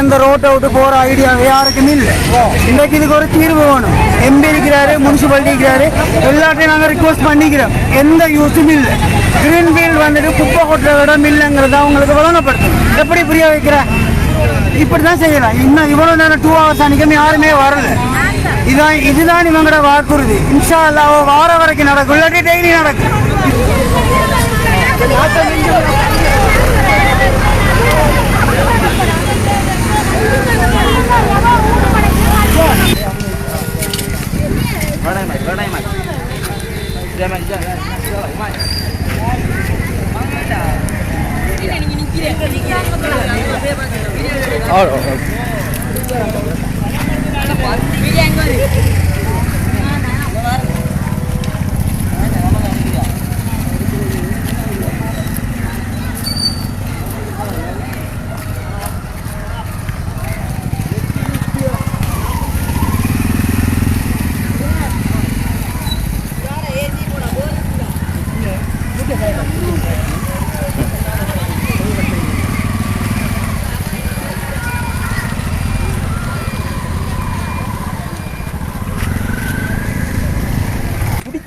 இந்த ரோட்டை விட்டு போற ஐடியா யாருக்கும் இல்லை. இன்னைக்கு இதுக்கு ஒரு தீர்வு வேணும். எம்பி இருக்கிறாரு, முனிசிபாலிட்டி இருக்கிறாரு, எல்லாத்தையும் நாங்கள் ரிக்வஸ்ட் பண்ணிக்கிறோம். எந்த யூஸும் இல்லை. கிரீன்ஃபீல்ட் வந்துட்டு குப்பை கொட்டுற இடம் இல்லைங்கிறத அவங்களுக்கு வழங்கப்படுத்தும். எப்படி புரிய வைக்கிற? இப்படிதான் செய்யலாம். இன்னும் இவ்வளவு நேரம் 2 hours அன்னைக்குமே யாருமே வரல. இதுதான் இவங்களோட வாக்குறுதி. இன்ஷா அல்லாஹ் வார வரைக்கும் நடக்கும், இல்லாட்டி டெய்லி நடக்கும்.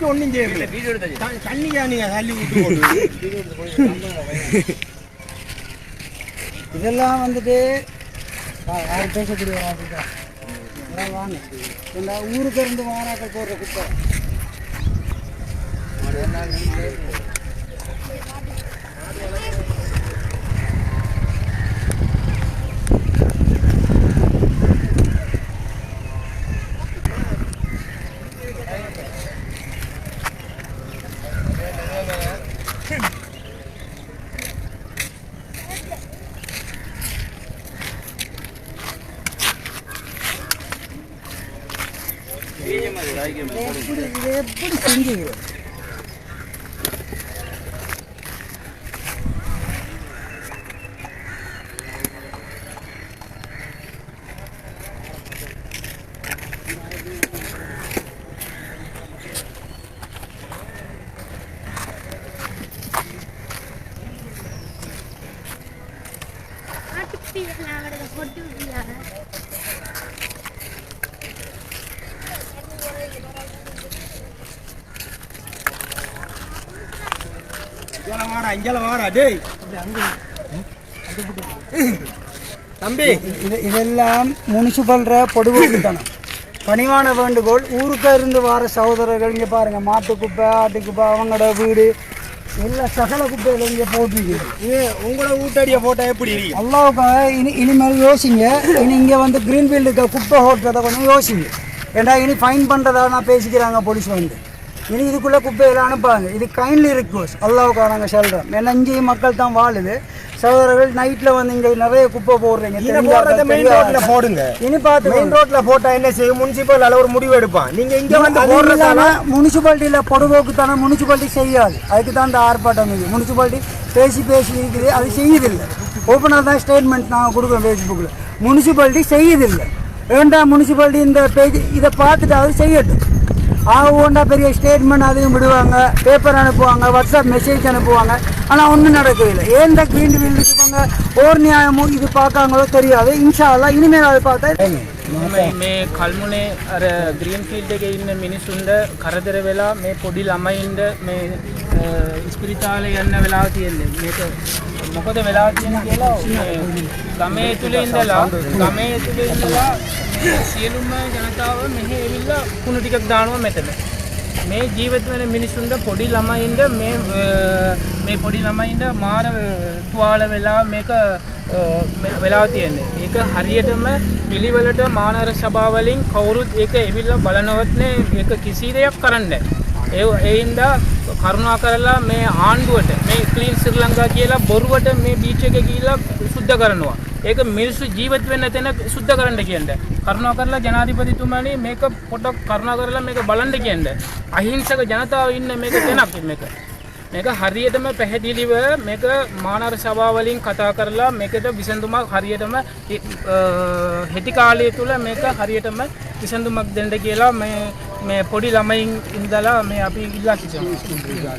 ஒன்றும் தண்ணியா நீங்க தள்ளி விட்டு இதெல்லாம் வந்துட்டு யாரும் பேசக்கூடிய வாங்க இந்த ஊருக்கு இருந்து மாணாக்கள் போடுற குப்பை எப்படி செஞ்சீங்க? தம்பி இதெல்லாம் முனிசிபல் பொதுவான பணிவான வேண்டுகோள். ஊருக்கு இருந்து வர சகோதரர்கள் இங்கே பாருங்க, மாட்டு குப்பை, ஆட்டு குப்பை, அவங்களோட வீடு எல்லாம் சகல குப்பையில் இங்கே போட்டுருக்கு. இது உங்களோட வீட்டடியை போட்டால் எப்படி அல்லாவுக்காக இனிமேல் யோசிங்க. இனி இங்கே வந்து கிரீன்ஃபீல்டுக்கு குப்பை ஓட்டுறதை கொஞ்சம் யோசிங்க. ஏண்டா இனி ஃபைன் பண்ணுறதா நான் பேசிக்கிறாங்க போலீஸ் வந்து. இனி இதுக்குள்ளே குப்பையெல்லாம் அனுப்பாங்க. இது கைண்ட்லி ரிக்வஸ்ட், அல்லாவுக்காக நாங்கள் சொல்கிறோம். ஏன்னா இங்கே மக்கள் தான் வாழுது. சகோதரர்கள் நைட்டில் வந்து இங்கே நிறைய குப்பை போடுறீங்க. மெயின் ரோட்ல போடுங்க. இனி பார்த்து மெயின் ரோட்ல போட்டா என்ன செய்யும்? முனிசிபல் அளவு ஒரு முடிவு எடுப்பான். நீங்க இங்க வந்து முனிசிபாலிட்டியில் பொடுபோக்கு தானே முனிசிபாலிட்டி செய்யாது. அதுக்கு தான் இந்த ஆர்ப்பாட்டம். முனிசிபாலிட்டி பேசி இருக்குது, அது செய்யுதில்லை. ஓப்பனாக தான் ஸ்டேட்மெண்ட் நாங்கள் கொடுக்குறோம் ஃபேஸ்புக்கில். முனிசிபாலிட்டி செய்யுதில்லை. வேண்டாம், முனிசிபாலிட்டி இந்த பேஜ் இதை பார்த்துட்டு அது செய்யட்டும். ஒன்றா பெரிய ஸ்டேட்மெண்ட் அதையும் விடுவாங்க, பேப்பர் அனுப்புவாங்க, வாட்ஸ்அப் மெசேஜ் அனுப்புவாங்க. ஆனால் ஒன்றும் நடக்கவில்லை. ஏன் இந்த க்ரீன் ஃபீல்டுக்கு இவங்க ஓர் நியாயமும் இது பார்க்காங்களோ தெரியாது. இன்ஷா அல்லாஹ் ඉනිමේල් அதை பார்த்தா මේ කල්මුණේ අර ග්‍රීන් ෆීල්ඩ් එකේ ඉන්න මිනිස්සුන්ට කරදර වෙලා මේ පොඩි ළමයින්ට මේ ඉස්පිරිතාලේ යන්න වෙලා තියෙන්නේ. මේක මොකද වෙලා තියෙන්නේ කියලා ගමේ තුලේ ඉඳලා සියලුම ජනතාව මෙහෙ ඇවිල්ලා කුණු ටිකක් දානවා මෙතන. මේ ජීවත් වෙන මිනිස්සුන්ට පොඩි ළමයින්ට මේ පොඩි ළමයින්ට මාර තුවාල වෙලා මේක වෙලා තියෙන්නේ. ඒක හරියටම පිළිවෙලට මානව සභාවලින් කවුරුත් ඒක එවිල්ලා බලනවත්නේ. ඒක කිසි දෙයක් කරන්නේ නැහැ. ඒ හින්දා කරුණා කරලා මේ ආණ්ඩුවට මේ ක්ලීන් ශ්‍රී ලංකා කියලා බොරුවට මේ බීච් එකේ ගිහිල්ලා සුද්ධ කරනවා. ඒක මිනිස්සු ජීවත් වෙන්න තැන සුද්ධ කරන්න කියන්නේ. කරුණා කරලා ජනාධිපතිතුමනි මේක පොඩක් කරුණා කරලා මේක බලන්න කියන්නේ. අහිංසක ජනතාව ඉන්න මේක තැනක් මේක හරියටම පැහැදිලිව මේක මානව සභාවලින් කතා කරලා මේකට විසඳුමක් හරියටම හෙටි කාලය තුල මේක හරියටම විසඳුමක් දෙන්න කියලා මේ පොඩි ළමයින් ඉඳලා මේ අපි ඉල්ලා සිටිනවා.